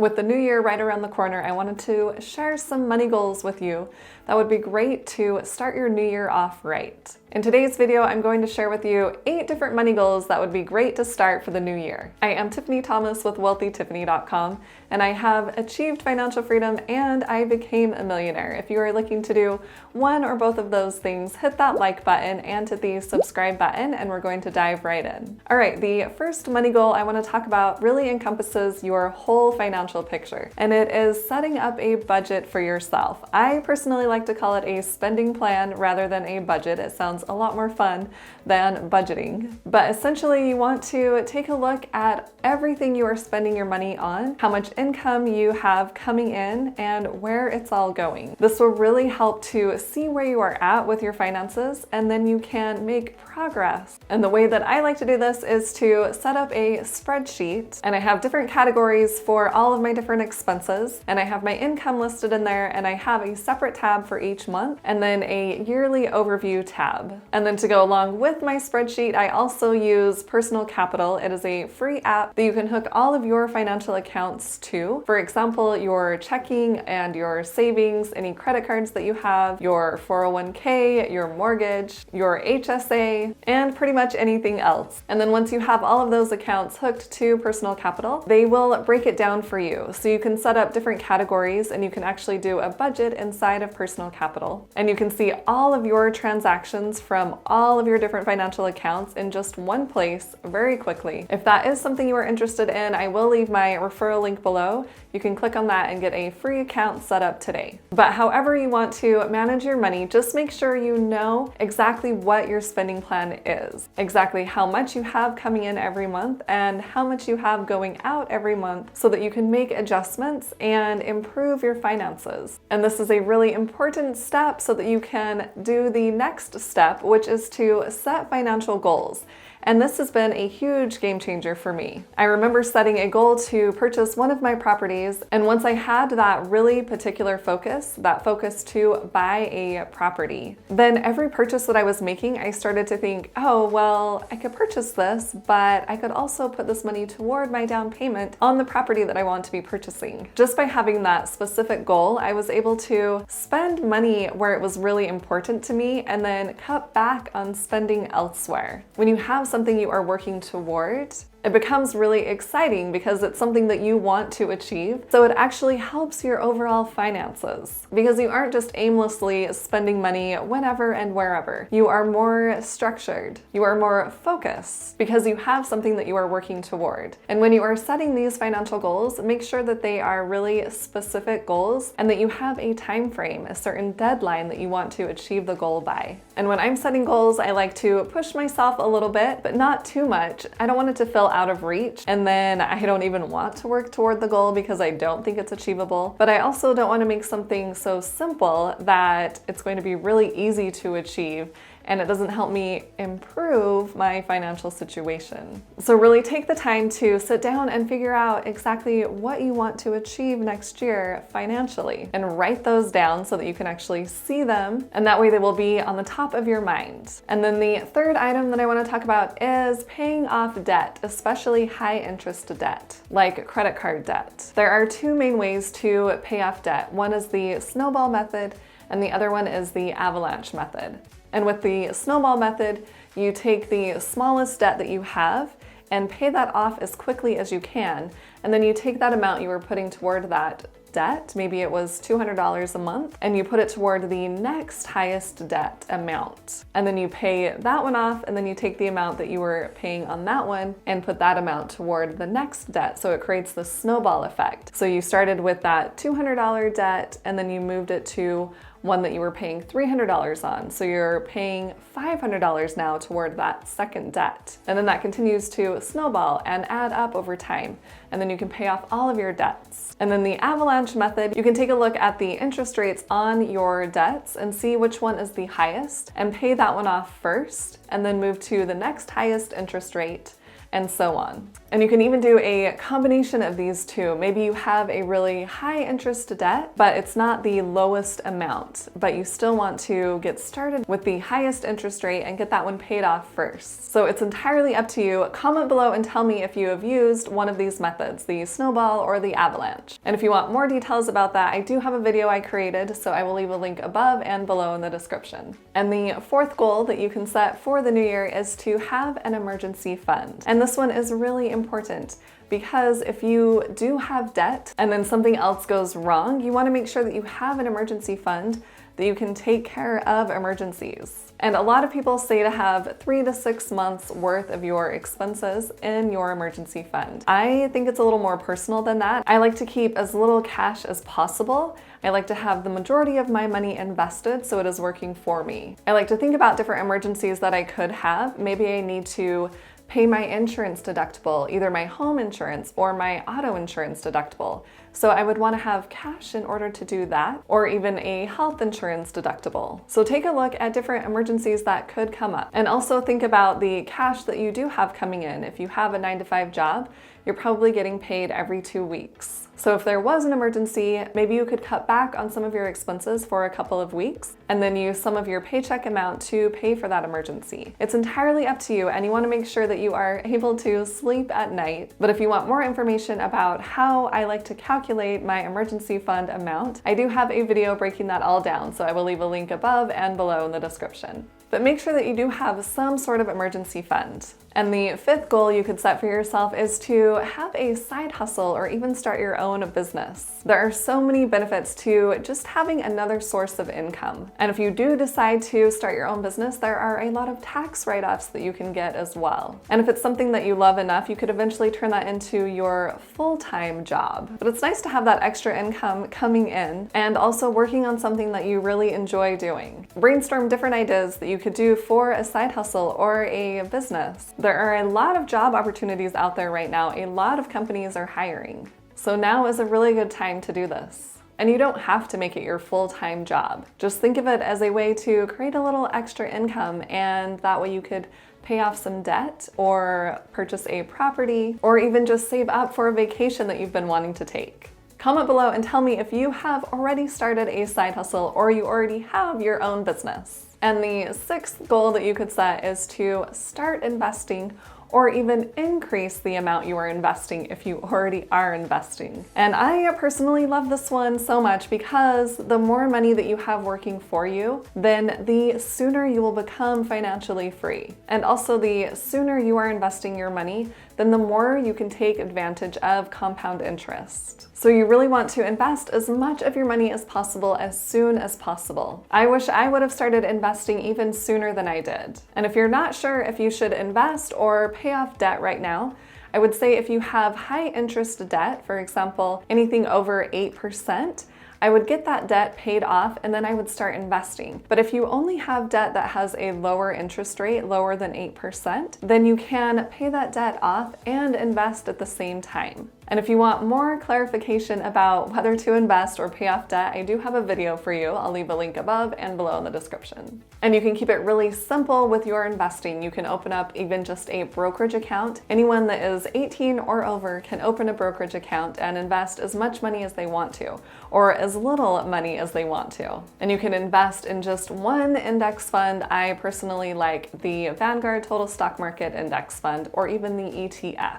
With the new year right around the corner, I wanted to share some money goals with you that would be great to start your new year off right. In today's video, I'm going to share with you 8 different money goals that would be great to start for the new year. I am Tiffany Thomas with WealthyTiffany.com, and I have achieved financial freedom and I became a millionaire. If you are looking to do one or both of those things, hit that like button and hit the subscribe button, and we're going to dive right in. All right, the first money goal I want to talk about really encompasses your whole financial picture, and it is setting up a budget for yourself. I personally like to call it a spending plan rather than a budget. It sounds a lot more fun than budgeting. But essentially, you want to take a look at everything you are spending your money on, how much income you have coming in, and where it's all going. This will really help to see where you are at with your finances, and then you can make progress. And the way that I like to do this is to set up a spreadsheet, and I have different categories for all of my different expenses, and I have my income listed in there, and I have a separate tab for each month, and then a yearly overview tab. And then to go along with my spreadsheet, I also use Personal Capital. It is a free app that you can hook all of your financial accounts to. For example, your checking and your savings, any credit cards that you have, your 401k, your mortgage, your HSA, and pretty much anything else. And then once you have all of those accounts hooked to Personal Capital, they will break it down for you. So you can set up different categories, and you can actually do a budget inside of Personal Capital. And you can see all of your transactions from all of your different financial accounts in just one place very quickly. If that is something you are interested in, I will leave my referral link below. You can click on that and get a free account set up today. But however you want to manage your money, just make sure you know exactly what your spending plan is, exactly how much you have coming in every month and how much you have going out every month, so that you can make adjustments and improve your finances. And this is a really important step so that you can do the next step, which is to set financial goals. And this has been a huge game changer for me. I remember setting a goal to purchase one of my properties, and once I had that really particular focus, that focus to buy a property, then every purchase that I was making, I started to think, oh, well, I could purchase this, but I could also put this money toward my down payment on the property that I want to be purchasing. Just by having that specific goal, I was able to spend money where it was really important to me and then cut back on spending elsewhere. When you have something you are working toward, it becomes really exciting because it's something that you want to achieve. So it actually helps your overall finances because you aren't just aimlessly spending money whenever and wherever. You are more structured. You are more focused because you have something that you are working toward. And when you are setting these financial goals, make sure that they are really specific goals and that you have a time frame, a certain deadline that you want to achieve the goal by. And when I'm setting goals, I like to push myself a little bit, but not too much. I don't want it to feel out of reach, and then I don't even want to work toward the goal because I don't think it's achievable. But I also don't want to make something so simple that it's going to be really easy to achieve and it doesn't help me improve my financial situation. So really take the time to sit down and figure out exactly what you want to achieve next year financially and write those down so that you can actually see them, and that way they will be on the top of your mind. And then the third item that I want to talk about is paying off debt, especially high interest debt, like credit card debt. There are 2 main ways to pay off debt. One is the snowball method, and the other one is the avalanche method. And with the snowball method, you take the smallest debt that you have and pay that off as quickly as you can. And then you take that amount you were putting toward that debt, maybe it was $200 a month, and you put it toward the next highest debt amount. And then you pay that one off, and then you take the amount that you were paying on that one and put that amount toward the next debt. So it creates the snowball effect. So you started with that $200 debt, and then you moved it to one that you were paying $300 on. So you're paying $500 now toward that second debt. And then that continues to snowball and add up over time. And then you can pay off all of your debts. And then the avalanche method, you can take a look at the interest rates on your debts and see which one is the highest and pay that one off first, and then move to the next highest interest rate, and so on. And you can even do a combination of these two. Maybe you have a really high interest debt, but it's not the lowest amount, but you still want to get started with the highest interest rate and get that one paid off first. So it's entirely up to you. Comment below and tell me if you have used one of these methods, the snowball or the avalanche. And if you want more details about that, I do have a video I created, so I will leave a link above and below in the description. And the fourth goal that you can set for the new year is to have an emergency fund. And this one is really important, because if you do have debt and then something else goes wrong, you want to make sure that you have an emergency fund that you can take care of emergencies. And a lot of people say to have 3 to 6 months worth of your expenses in your emergency fund. I think it's a little more personal than that. I like to keep as little cash as possible. I like to have the majority of my money invested so it is working for me. I like to think about different emergencies that I could have. Maybe I need to pay my insurance deductible, either my home insurance or my auto insurance deductible. So I would want to have cash in order to do that, or even a health insurance deductible. So take a look at different emergencies that could come up. And also think about the cash that you do have coming in. If you have a 9-to-5 job, you're probably getting paid every 2 weeks. So if there was an emergency, maybe you could cut back on some of your expenses for a couple of weeks and then use some of your paycheck amount to pay for that emergency. It's entirely up to you, and you want to make sure that you are able to sleep at night. But if you want more information about how I like to calculate my emergency fund amount, I do have a video breaking that all down, so I will leave a link above and below in the description. But make sure that you do have some sort of emergency fund. And the fifth goal you could set for yourself is to have a side hustle or even start your own business. There are so many benefits to just having another source of income. And if you do decide to start your own business, there are a lot of tax write-offs that you can get as well. And if it's something that you love enough, you could eventually turn that into your full-time job. But it's nice to have that extra income coming in and also working on something that you really enjoy doing. Brainstorm different ideas that you could do for a side hustle or a business. There are a lot of job opportunities out there right now. A lot of companies are hiring. So now is a really good time to do this. And you don't have to make it your full-time job. Just think of it as a way to create a little extra income, and that way you could pay off some debt or purchase a property or even just save up for a vacation that you've been wanting to take. Comment below and tell me if you have already started a side hustle or you already have your own business. And the sixth goal that you could set is to start investing or even increase the amount you are investing if you already are investing. And I personally love this one so much, because the more money that you have working for you, then the sooner you will become financially free. And also, the sooner you are investing your money, then the more you can take advantage of compound interest. So you really want to invest as much of your money as possible as soon as possible. I wish I would have started investing even sooner than I did. And if you're not sure if you should invest or pay off debt right now, I would say if you have high interest debt, for example, anything over 8%, I would get that debt paid off and then I would start investing. But if you only have debt that has a lower interest rate, lower than 8%, then you can pay that debt off and invest at the same time. And if you want more clarification about whether to invest or pay off debt, I do have a video for you. I'll leave a link above and below in the description. And you can keep it really simple with your investing. You can open up even just a brokerage account. Anyone that is 18 or over can open a brokerage account and invest as much money as they want to, or as little money as they want to. And you can invest in just one index fund. I personally like the Vanguard Total Stock Market Index Fund, or even the ETF.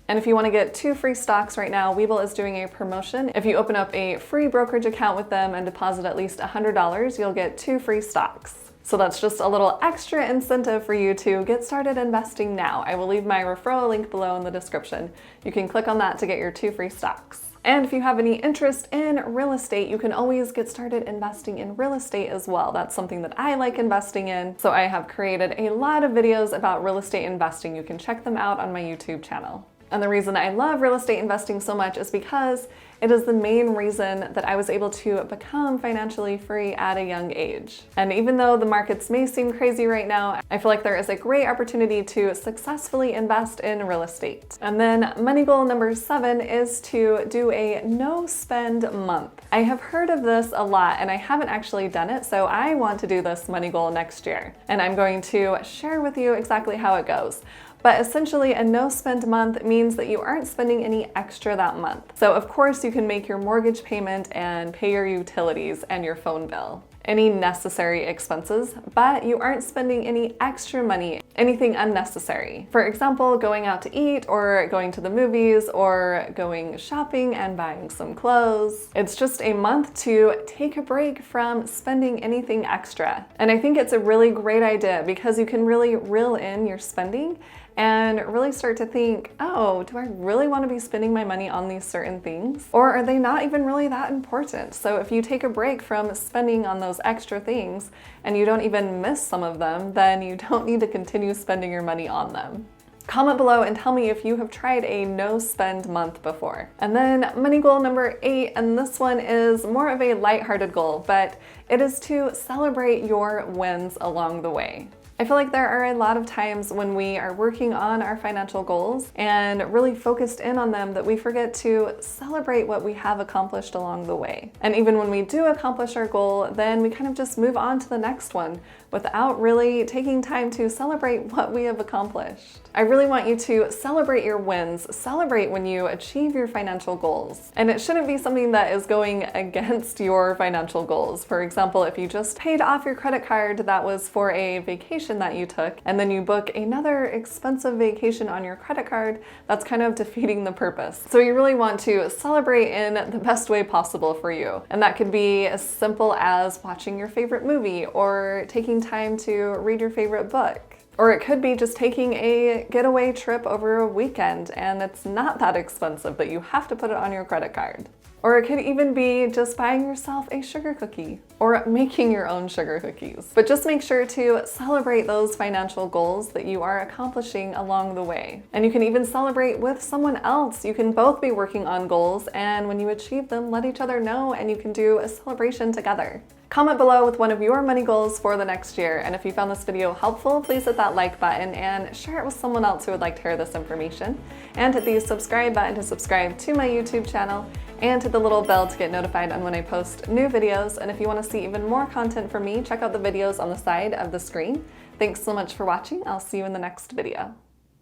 And if you want to get 2 free stocks right now, Webull is doing a promotion. If you open up a free brokerage account with them and deposit at least $100, you'll get 2 free stocks. So that's just a little extra incentive for you to get started investing now. I will leave my referral link below in the description. You can click on that to get your 2 free stocks. And if you have any interest in real estate, you can always get started investing in real estate as well. That's something that I like investing in. So I have created a lot of videos about real estate investing. You can check them out on my YouTube channel. And the reason I love real estate investing so much is because it is the main reason that I was able to become financially free at a young age. And even though the markets may seem crazy right now, I feel like there is a great opportunity to successfully invest in real estate. And then money goal number 7 is to do a no spend month. I have heard of this a lot and I haven't actually done it, so I want to do this money goal next year. And I'm going to share with you exactly how it goes. But essentially, a no-spend month means that you aren't spending any extra that month. So of course you can make your mortgage payment and pay your utilities and your phone bill, any necessary expenses, but you aren't spending any extra money, anything unnecessary. For example, going out to eat or going to the movies or going shopping and buying some clothes. It's just a month to take a break from spending anything extra. And I think it's a really great idea because you can really reel in your spending and really start to think, oh, do I really want to be spending my money on these certain things? Or are they not even really that important? So if you take a break from spending on those extra things and you don't even miss some of them, then you don't need to continue spending your money on them. Comment below and tell me if you have tried a no-spend month before. And then money goal number 8, and this one is more of a lighthearted goal, but it is to celebrate your wins along the way. I feel like there are a lot of times when we are working on our financial goals and really focused in on them that we forget to celebrate what we have accomplished along the way. And even when we do accomplish our goal, then we kind of just move on to the next one without really taking time to celebrate what we have accomplished. I really want you to celebrate your wins, celebrate when you achieve your financial goals. And it shouldn't be something that is going against your financial goals. For example, if you just paid off your credit card that was for a vacation that you took, and then you book another expensive vacation on your credit card, that's kind of defeating the purpose. So you really want to celebrate in the best way possible for you. And that could be as simple as watching your favorite movie or taking time to read your favorite book. Or it could be just taking a getaway trip over a weekend and it's not that expensive, but you have to put it on your credit card. Or it could even be just buying yourself a sugar cookie or making your own sugar cookies. But just make sure to celebrate those financial goals that you are accomplishing along the way. And you can even celebrate with someone else. You can both be working on goals, and when you achieve them, let each other know and you can do a celebration together. Comment below with one of your money goals for the next year, and if you found this video helpful, please hit that like button and share it with someone else who would like to hear this information. And hit the subscribe button to subscribe to my YouTube channel, and hit the little bell to get notified on when I post new videos. And if you want to see even more content from me, check out the videos on the side of the screen. Thanks so much for watching. I'll see you in the next video.